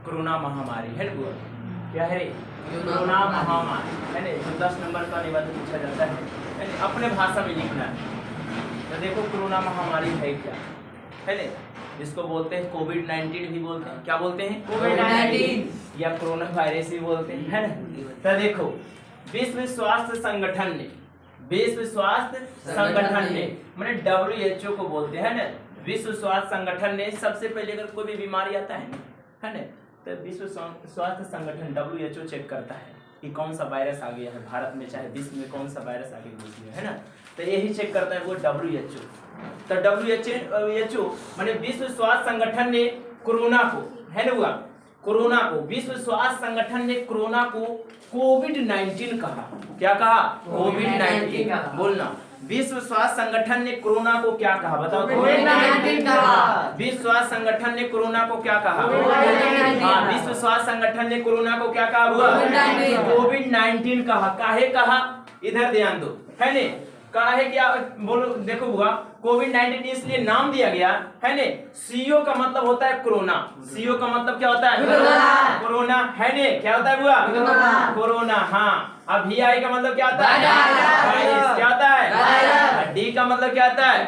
Corona महामारी है ना, क्या है कोरोना महामारी है ना, जो 10 नंबर का निबंध पूछा जाता है ना, अपने भाषा में लिखना है। तो देखो कोरोना महामारी है क्या है ना, जिसको बोलते हैं कोविड-19 भी बोलते हैं, क्या बोलते हैं कोविड-19 या कोरोना वायरस भी बोलते हैं है ना। तो देखो विश्व स्वास्थ्य संगठन ने, विश्व स्वास्थ्य संगठन ने माने WHO को बोलते हैं ना, विश्व स्वास्थ्य संगठन ने सबसे पहले अगर कोई भी बीमारी आता है ना, तो विश्व स्वास्थ्य संगठन WHO चेक करता है कि कौन सा वायरस आ गया है भारत में, चाहे विश्व में कौन सा वायरस आ गया है ना, तो यही चेक करता है वो WHO। तो WHO माने विश्व स्वास्थ्य संगठन ने कोरोना को है ना, कोरोना को विश्व स्वास्थ्य संगठन ने कोरोना को कोविड-19 कहा। क्या कहा? कोविड-19 बोलना। विश्व स्वास्थ्य संगठन ने कोरोना को क्या कहा बताओ? कोविड-19 कहा। विश्व स्वास्थ्य संगठन ने कोरोना को क्या कहा? हाँ, विश्व स्वास्थ्य संगठन ने कोरोना को क्या कहा? कोविड-19 कहा। काहे कहा? इधर ध्यान दो है ने, काहे क्या बोलो, देखो बुआ कोविड-19 इसलिए नाम दिया गया है ने, CO का मतलब होता है कोरोना, CO का मतलब क्या होता है? कोरोना है ने, क्या होता है बुआ? कोरोना। हाँ, अब VI का मतलब क्या होता है? वायरस। क्या होता है? D का मतलब क्या होता है?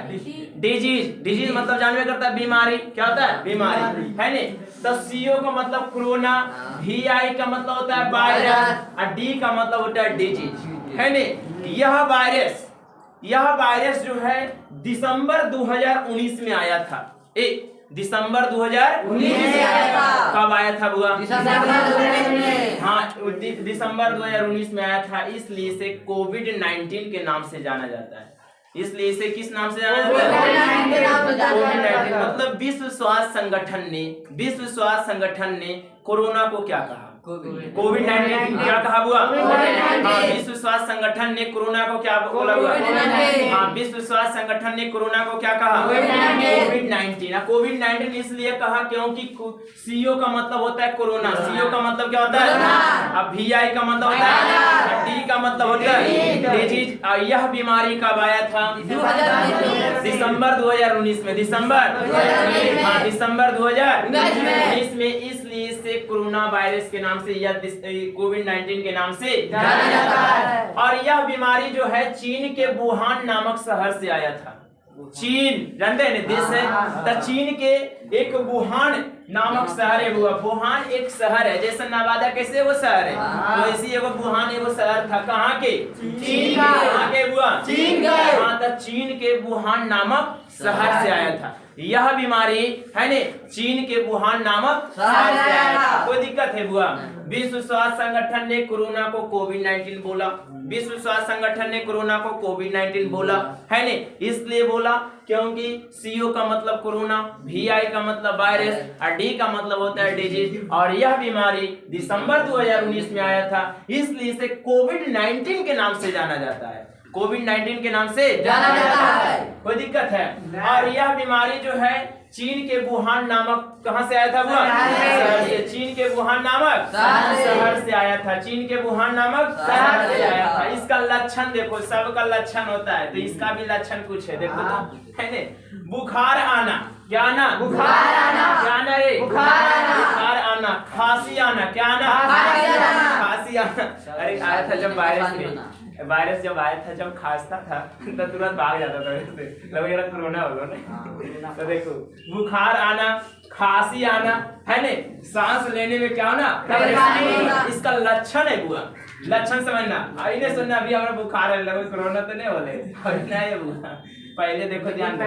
डिजीज। डिजीज मतलब जानवे करता है बीमारी, क्या होता है? बीमारी है ने। तो CO का मतलब कोरोना, VI का मतलब होता है वायरस और D का मतलब होता है डिजीज है ने। यह वायरस जो है दिसंबर 2019 में आया था। दिसंबर 2019 में आया था। कब आया था बुआ? हाँ, दिसंबर 2019 में आया था, इसलिए इसे कोविड-19 के नाम से जाना जाता है। इसलिए इसे किस नाम से जाना जाता है? कोविड-19। मतलब विश्व स्वास्थ्य संगठन ने कोरोना को क्या कहा? कोविड-19 क्या कहा बुआ? हाँ, विश्व स्वास्थ्य संगठन ने कोरोना को क्या बोला बुआ? हाँ, विश्व स्वास्थ्य संगठन ने कोरोना को क्या कहा? कोविड-19। कोविड-19 इसलिए कहा क्योंकि CO का मतलब होता है कोरोना, CO का मतलब क्या होता है? अब VI का मतलब होता है, D का मतलब होता है डिजीज। यह बीमारी कब आया था? दिसंबर 2019 में। हाँ, दिसंबर 2019 में। इसलिए इसे कोरोना वायरस के नाम से या कोविड-19 के नाम से जाना जाता है। और यह बीमारी जो है चीन के वुहान नामक शहर से आया था। चीन जानते हैं देश है, तो चीन के एक वुहान नामक शहर है। वुहान एक शहर है, जैसे नवादा कैसे वो शहर है, तो ऐसी एगो वुहान एगो शहर था। कहाँ के? चीन का। कहाँ के बुआ? चीन का। हाँ, तो चीन के वुहान नामक शहर से आया था। यह बीमारी है ने चीन के वुहान नामक शहर से आया था। कोई दिक्कत है बुआ? विश्व स्वास्थ्य संगठन ने कोरोना को कोविड-19 बोला। विश्व स्वास्थ्य संगठन ने कोरोना को कोविड-19 बोला है ने, इसलिए बोला क्योंकि CO का मतलब कोरोना, VI का मतलब वायरस और D का मतलब होता है डिजीज। और यह बीमारी दिसंबर 2019 में आया था, इसलिए इसे कोविड-19 के नाम से जाना जाता है। कोविड-19 के नाम से जाना जाता है। कोई दिक्कत है? और यह बीमारी जो है चीन के वुहान नामक, कहां से आया था वो? शहर से। चीन के वुहान नामक शहर से आया था। चीन के वुहान नामक शहर से आया था। इसका लक्षण देखो, सबका लक्षण होता है, तो इसका भी लक्षण कुछ है, देखो तो है ने। बुखार आना, क्या आना? बुखार आना। क्या आना रे? बुखार आना। खांसी आना, क्या आना? खांसी आना। अरे आया था जब वायरस जब आया था, जब खांसता था तो तुरंत भाग जाता था, लगे कोरोना होगा ना। तो देखो बुखार आना, खांसी आना है ने, सांस लेने में क्या होना? इसका लक्षण है बुआ, लक्षण समझना। इन्हें सुनना, अभी हमारा बुखार है, लगे कोरोना तो नहीं बोले नहीं बुआ। पहले देखो ध्यान दो,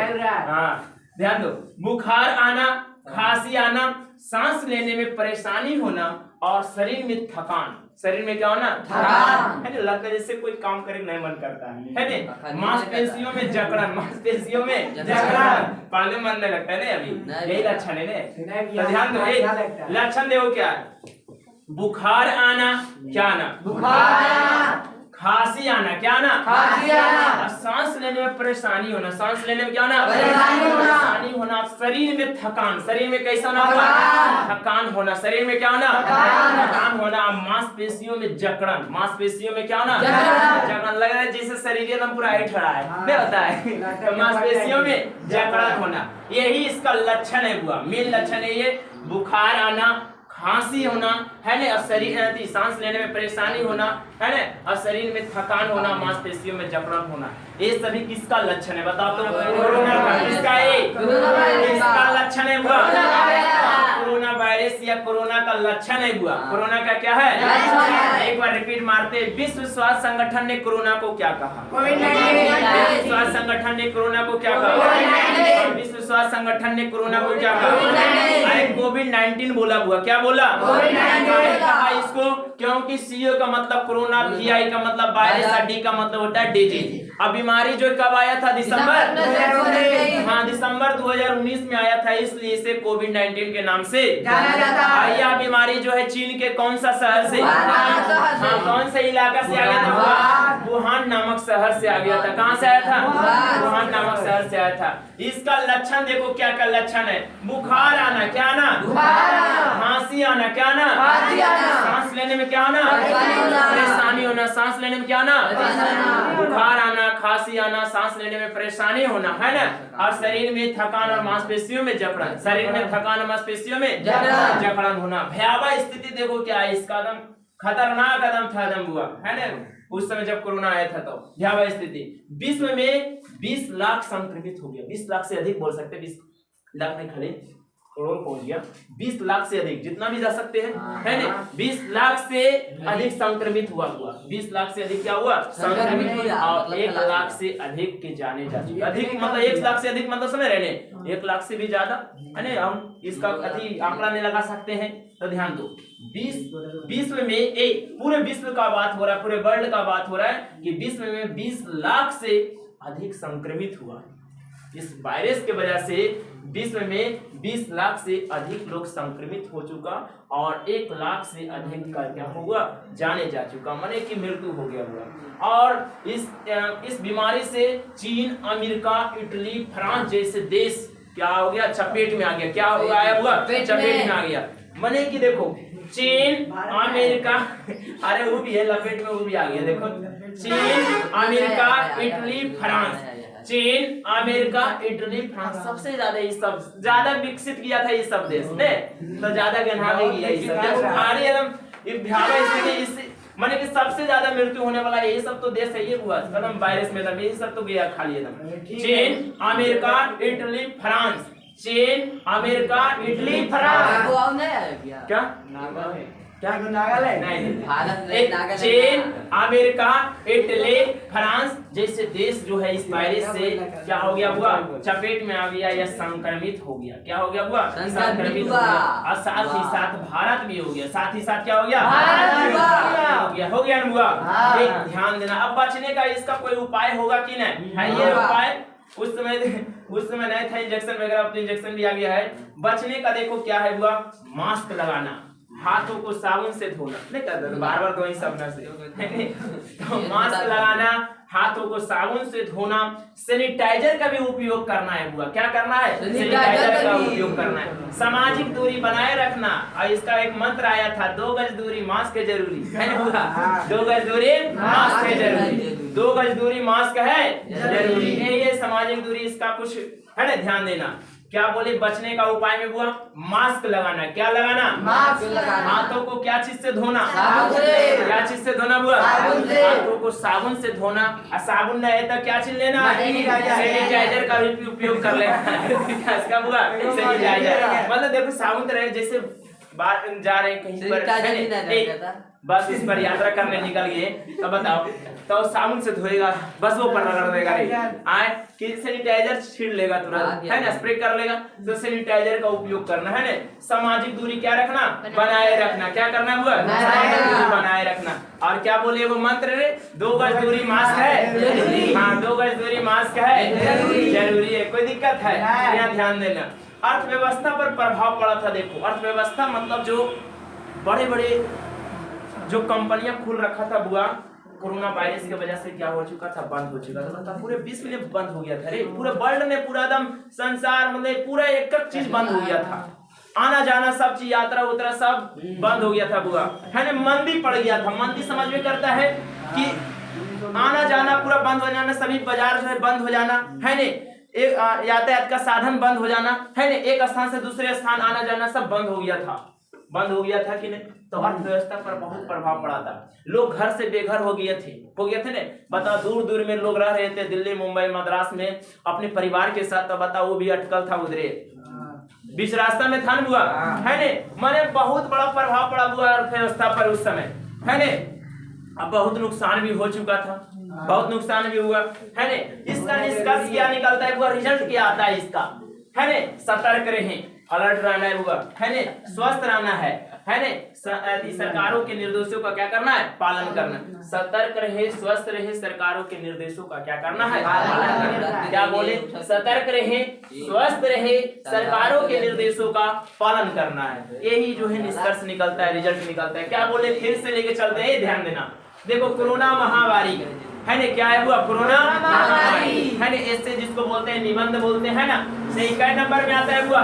हाँ ध्यान दो। बुखार आना, खांसी आना, सांस लेने में परेशानी होना और शरीर में थकान। शरीर में क्या होना? थकान है ना, लगता है जैसे कोई काम करे नहीं मन करता है ने। मांसपेशियों में जकड़न, मांसपेशियों में जकड़न, पहले मन नहीं लगता है ना, अभी यही लक्षण है ने। तो ध्यान दो, लक्षण देखो क्या है? बुखार आना, क्या आना? बुखार आना। खांसी आना, क्या आना? खांसी आना। सांस लेने में परेशानी होना, सांस लेने में क्या होना? परेशानी होना। शरीर में थकान, शरीर में कैसा होना? थकान होना। शरीर में क्या होना? थकान होना। मांसपेशियों में जकड़न, मांसपेशियों में क्या होना? जकड़न। लग रहा है जैसे शरीर एकदम पूरा हिट रहा है, नहीं होता है, तो मांसपेशियों में जकड़न होना, यही इसका लक्षण है बुआ। मेन लक्षण है ये, बुखार आना, खांसी होना है ना, और शरीर सांस लेने में परेशानी होना है ना, और शरीर में थकान होना, मांसपेशियों में जकड़न होना, ये सभी किसका लक्षण है बताओ तो? कोरोना का। किसका है? किसका लक्षण है हुआ? कोरोना वायरस या कोरोना का लक्षण है हुआ। कोरोना का क्या है? एक बार रिपीट मारते। विश्व स्वास्थ्य संगठन ने कोरोना को क्या कहा? विश्व स्वास्थ्य संगठन ने कोरोना को क्या कहा? विश्व स्वास्थ्य संगठन ने कोरोना को क्या कहा? अरे कोविड-19 बोला हुआ। क्या बोला? कहा इसको क्योंकि सीओ का मतलब कोरोना, VI का मतलब वायरस, D का मतलब होता है डिजीज। अब बीमारी जो कब आया था? दिसंबर, हाँ दिसंबर 2019 में आया था, इसलिए इसे कोविड-19 के नाम से जाना जाता है। यह बीमारी जो है चीन के कौन सा शहर से, हाँ कौन से इलाका से आ गया था? वुहान नामक शहर से आ गया था। कहाँ से आया था? वुहान नामक शहर से आया था। इसका लक्षण देखो क्या क्या लक्षण है। बुखार आना, क्या आना? खांसी आना, क्या आना? सांस लेने में क्या आना? परेशानी होना। सांस लेने में क्या आना? बुखार आना, खांसी आना, सांस लेने में परेशानी होना है ना, और शरीर में थकान और मांसपेशियों में जकड़न, शरीर में थकान और मांसपेशियों में जकड़न होना। भयावह स्थिति देखो क्या है इसका, एकदम खतरनाक कदम था एकदम हुआ है ना उस समय जब कोरोना आया था। तो भयावह स्थिति। विश्व में 20 लाख संक्रमित हो गया। 20 लाख से अधिक बोल सकते हैं, 20 लाख नहीं खड़े करोड़ पहुंच गया। 20 लाख से अधिक जितना भी जा सकते हैं है ना। 20 लाख से अधिक संक्रमित हुआ 20 लाख से अधिक क्या हुआ? संक्रमित हुआ। और 1 लाख से अधिक के जाने जा चुके। अधिक मतलब 1 लाख से अधिक मतलब समझ रहे हैं, 1 लाख से भी ज्यादा है ना। हम इसका आंकड़ा नहीं लगा सकते हैं, तो ध्यान दो। विश्व में एक पूरे विश्व का बात हो रहा है, पूरे वर्ल्ड का बात हो रहा है कि विश्व में 20 लाख से अधिक संक्रमित हुआ। इस वायरस के वजह से विश्व में 20 लाख से अधिक लोग संक्रमित हो चुका और 1 लाख से अधिक का क्या हुआ? जाने जा चुका, माने कि मृत्यु हो गया हुआ। और इस बीमारी से चीन, अमेरिका, इटली, फ्रांस जैसे देश क्या हो गया? चपेट में आ गया। क्या हो गया? हुआ चपेट में आ गया। माने कि देखो चीन, अमेरिका, अरे वो भी है लपेट में, वो भी आ गया। देखो चीन, अमेरिका, इटली, फ्रांस, चीन, अमेरिका, इटली, फ्रांस सबसे ज्यादा ये सब ज्यादा विकसित किया था ये सब देश ने, तो ज्यादा गहनावे किया ये सब। देखो भारी एकदम भयावह स्थिति, इससे माने कि सबसे ज्यादा मृत्यु होने वाला यही सब तो देश है। ये हुआ कदम वायरस में, यही सब तो गया खाली एकदम। चीन, अमेरिका, इटली, फ्रांस, चीन, अमेरिका, इटली, फ्रांस। क्या क्या नागालैंड नहीं, चीन, अमेरिका, इटली, फ्रांस जैसे देश जो है इस वायरस से क्या हो गया हुआ? चपेट में आ गया या संक्रमित हो गया। क्या हो गया हुआ? संक्रमित हो गया। और साथ ही साथ भारत भी हो गया। साथ ही साथ क्या हो गया? हो गया हुआ। ध्यान देना। अब बचने का इसका कोई उपाय होगा कि नहीं है? ये उपाय उस समय नहीं था इंजेक्शन वगैरह, अब तो इंजेक्शन भी आ गया है। बचने का देखो क्या है हुआ? मास्क लगाना, हाथों को साबुन से धोना, नहीं करते बार बार धोई साबुन से तो मास्क लगाना, हाथों को साबुन से धोना, सैनिटाइजर का भी उपयोग करना है हुआ। क्या करना है? सैनिटाइजर का उपयोग करना है। सामाजिक दूरी बनाए रखना, और इसका एक मंत्र आया था, 2 गज दूरी मास्क है जरूरी है हुआ। 2 गज दूरी मास्क है जरूरी, 2 गज दूरी मास्क है जरूरी। ये सामाजिक दूरी इसका कुछ है ना, ध्यान देना। क्या बोले? बचने का उपाय में हुआ मास्क लगाना। क्या लगाना? मास्क लगाना। हाथों को क्या चीज से धोना? साबुन से। क्या चीज से धोना हुआ? हाथों को साबुन से धोना। और साबुन नहीं है तो क्या चीज लेना? सैनिटाइजर का भी उपयोग कर लेना। इसका हुआ सैनिटाइजर। मतलब देखो साबुन तो रहे, जैसे बाहर जा रहे कहीं पर, बस इस पर यात्रा करने निकल गए तो बताओ, तो साबुन से धोएगा, बस वो पर रगड़ देगा आए कि सैनिटाइजर छीड़ लेगा तुरंत है ना, स्प्रे कर लेगा। तो सैनिटाइजर का उपयोग करना है ना। सामाजिक दूरी क्या रखना? बनाए रखना। क्या करना हुआ? सामाजिक दूरी बनाए रखना। और क्या बोले वो मंत्र रे? 2 गज दूरी मास्क है। हाँ 2 गज दूरी मास्क है जरूरी है। कोई दिक्कत है? यहाँ ध्यान देना। अर्थव्यवस्था पर प्रभाव पड़ा था। देखो अर्थव्यवस्था मतलब जो बड़े बड़े जो कंपनियां खुल रखा था बुआ, कोरोना वायरस की वजह से क्या हो चुका था? बंद हो चुका था। मतलब पूरे विश्व में बंद हो गया था रे, पूरे वर्ल्ड ने, पूरा एकदम संसार मतलब पूरा एक चीज बंद हो गया था। आना जाना सब चीज, यात्रा उतरा सब बंद हो गया था बुआ, है ना। मंदी पड़ गया था। मंदी समझ में करता है कि आना जाना पूरा बंद हो जाना, सभी बाजार जो है बंद हो जाना, है ना। एक यातायात का साधन बंद हो जाना, है ना। एक स्थान से दूसरे स्थान आना जाना सब बंद हो गया था। बंद हो गया था कि नहीं, तो अर्थव्यवस्था पर बहुत प्रभाव पड़ा था। लोग घर से बेघर हो गए थे ना। बताओ दूर दूर में लोग रह रहे थे, दिल्ली मुंबई मद्रास में अपने परिवार के साथ। तो बताओ वो भी अटकल था उधरे बीच रास्ता में था ना बुआ, है ने। माने बहुत बड़ा प्रभाव पड़ा बुआ अर्थव्यवस्था पर उस समय, है ने। अब बहुत नुकसान भी हो चुका था, बहुत नुकसान भी हुआ, है ने। इसका निष्कर्ष क्या निकलता है बुआ, रिजल्ट क्या आता है इसका, है ने। सतर्क रहें, अलर्ट रहना है बुआ, है ने। स्वस्थ रहना है ने। सरकारों के निर्देशों का क्या करना है, पालन करना। सतर्क रहे, स्वस्थ रहे, सरकारों के निर्देशों का क्या करना है, पालन करना। क्या बोले, सतर्क रहे, स्वस्थ रहे, सरकारों के निर्देशों का पालन करना है। यही जो है निष्कर्ष निकलता है, रिजल्ट निकलता है। क्या बोले, फिर से लेके चलते हैं, ध्यान देना। देखो कोरोना महामारी है ना, क्या है हुआ, कोरोना महामारी है ना। इससे जिसको बोलते हैं निबंध बोलते हैं ना, सही कै नंबर में आता है हुआ,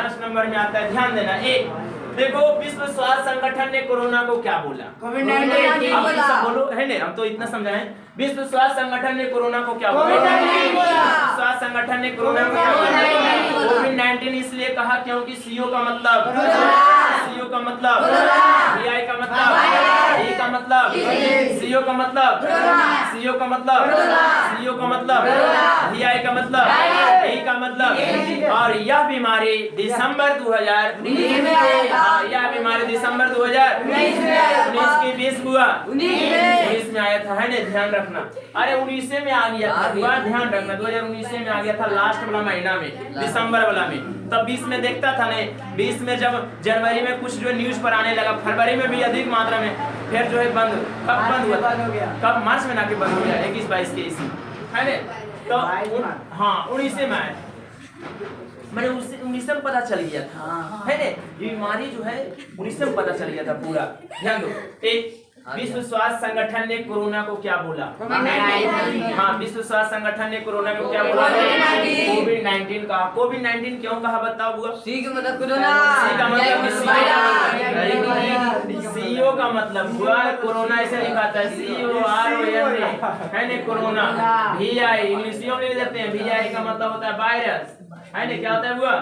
10 नंबर में आता है। ध्यान देना। एक देखो, विश्व स्वास्थ्य संगठन ने कोरोना को क्या बोला, कोविड-19 बोलो, है ना। हम तो इतना समझाएं, विश्व स्वास्थ्य संगठन ने कोरोना को क्या बोला, स्वास्थ्य संगठन ने कोरोना को क्या बोला, कोविड-19 इसलिए कहा क्योंकि सीओ का मतलब, सीओ का मतलब, बीआई का मतलब, ई का मतलब, सीओ का मतलब, सीओ का मतलब, सीओ का मतलब, बीआई का मतलब, ई का मतलब। और यह बीमारी दिसंबर 2019 यह बीमारी दिसंबर 2019 की 20 हुआ, 19 में आया था, है ना। ध्यान रखना, अरे 19 में आ गया था, ध्यान रखना। 2019 में आ गया था, लास्ट वाला महीना में, दिसंबर वाला में। तब 20 में देखता था ने, 20 में जब जनवरी में कुछ जो न्यूज पर आने लगा, फरवरी में भी अधिक मात्रा में, फिर जो है बंद। कब बंद हुआ, कब, मार्च में ना के बंद हो गया, 21-22 के इसी, है ना। तो हाँ 19 में आया, मैंने 19 में पता चल गया था, है ना। बीमारी जो है 19 में पता चल गया था पूरा। ध्यान दो। एक, विश्व स्वास्थ्य संगठन ने कोरोना को क्या बोला, हाँ, विश्व स्वास्थ्य संगठन ने कोरोना को क्या बोला, कोविड-19 कहा। कोविड-19 क्यों कहा बताओ बुआ, सी का मतलब कोरोना, सी का मतलब सीओ का मतलब हुआ कोरोना, ऐसे लिखा था CORONA, है ना, कोरोना। VI इंग्लिशियों में देते हैं, VI का मतलब होता है वायरस, है ना। क्या होता है बुआ,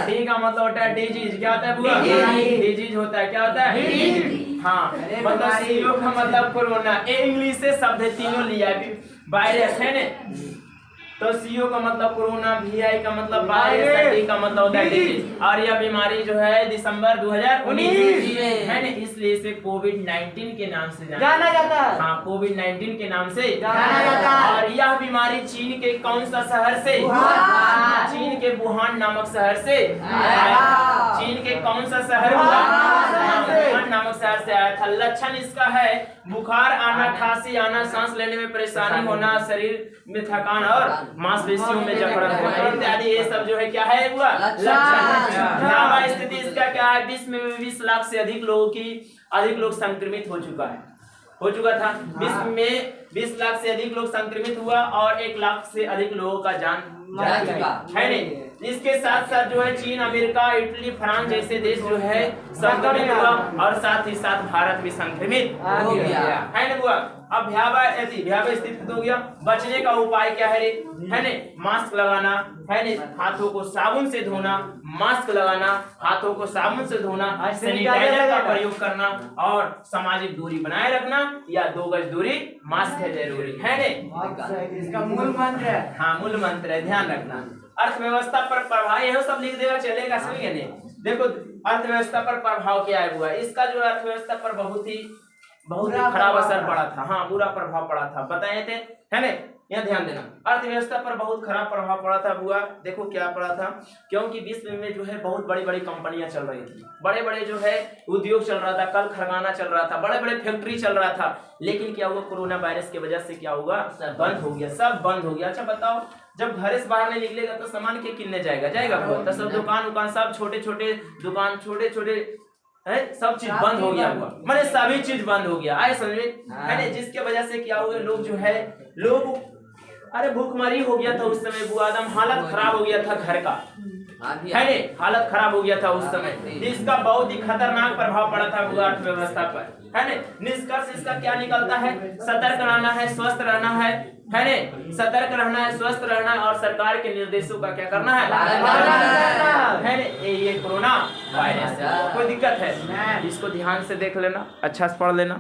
डी का मतलब होता है डिजीज। क्या होता है बुआ, डिजीज होता है, क्या होता है, हाँ। मतलब सीओ का मतलब कोरोना, इंग्लिश से शब्द तीनों लिया है, वायरस, है ना। तो सीओ का मतलब कोरोना, VI का मतलब वायरस, डी का मतलब होता है डिजीज। और यह बीमारी जो है दिसंबर 2019 है ना, इसलिए इसे कोविड-19 के नाम से जाना जाता है। हाँ, कोविड-19 के नाम से जाना जाता है। और यह बीमारी चीन के कौन सा शहर से, चीन के वुहान नामक शहर से, चीन के कौन सा शहर, वुहान नामक शहर से आया था। लक्षण इसका है बुखार आना, खांसी आना, सांस लेने में परेशानी होना, शरीर में थकान और मांसपेशियों में जकड़न होना इत्यादि। ये सब जो है क्या है हुआ, लक्षण। स्थिति इसका क्या है, विश्व में 20 लाख से अधिक लोग संक्रमित हो चुका था। विश्व में 20 लाख से अधिक लोग संक्रमित हुआ और 1 लाख से अधिक लोगों का जान जा चुका है नहीं। इसके साथ साथ जो है चीन, अमेरिका, इटली, फ्रांस जैसे देश जो है संक्रमित हुआ और साथ ही साथ भारत भी संक्रमित हो गया, है ना बुआ। अब भयावह स्थिति हो गया। बचने का उपाय क्या है ने, मास्क लगाना, है ने, हाथों को साबुन से धोना, मास्क लगाना, हाथों को साबुन से धोना, सैनिटाइजर का प्रयोग करना और सामाजिक दूरी बनाए रखना या 2 गज दूरी, मास्क है जरूरी, है ने। इसका मूल मंत्र है, हाँ मूल मंत्र है, ध्यान रखना। अर्थव्यवस्था पर प्रभाव, यह सब लिख देगा चलेगा, सही है ने। देखो अर्थव्यवस्था पर प्रभाव क्या है हुआ, इसका जो अर्थव्यवस्था पर बहुत ही खराब असर पड़ा था, हाँ बुरा प्रभाव पड़ा था, बताए थे, है ना। यहाँ ध्यान देना, अर्थव्यवस्था पर बहुत खराब प्रभाव पड़ा था बुआ। देखो क्या पड़ा था, क्योंकि विश्व में जो है बहुत बड़ी बड़ी कंपनियां चल रही थी, बड़े बड़े जो है उद्योग चल रहा था, कल कारखाना चल रहा था, बड़े बड़े फैक्ट्री चल रहा था। लेकिन क्या हुआ, कोरोना वायरस की वजह से क्या हुआ, बंद हो गया, सब बंद हो गया। अच्छा बताओ, जब घर से बाहर नहीं निकलेगा तो सामान के किनने जाएगा तो सब दुकान सब छोटे दुकान, छोटे है, सब चीज बंद हो गया हुआ, मैंने सभी चीज बंद हो गया, आए समझ में, है ना। जिसके वजह से क्या हुआ, लोग जो है अरे भूखमरी हो गया था उस समय बुआ, एकदम हालत खराब हो गया था घर का, है ने, हालत खराब हो गया था उस समय। इसका बहुत ही खतरनाक प्रभाव पड़ा था बुआ अर्थव्यवस्था पर, है ने। निष्कर्ष इसका क्या निकलता है, सतर्क रहना है, स्वस्थ रहना है ने, सतर्क रहना है, स्वस्थ रहना है और सरकार के निर्देशों का क्या करना है ने। ये कोरोना वायरस है। कोई दिक्कत है? इसको ध्यान से देख लेना, अच्छा से पढ़ लेना।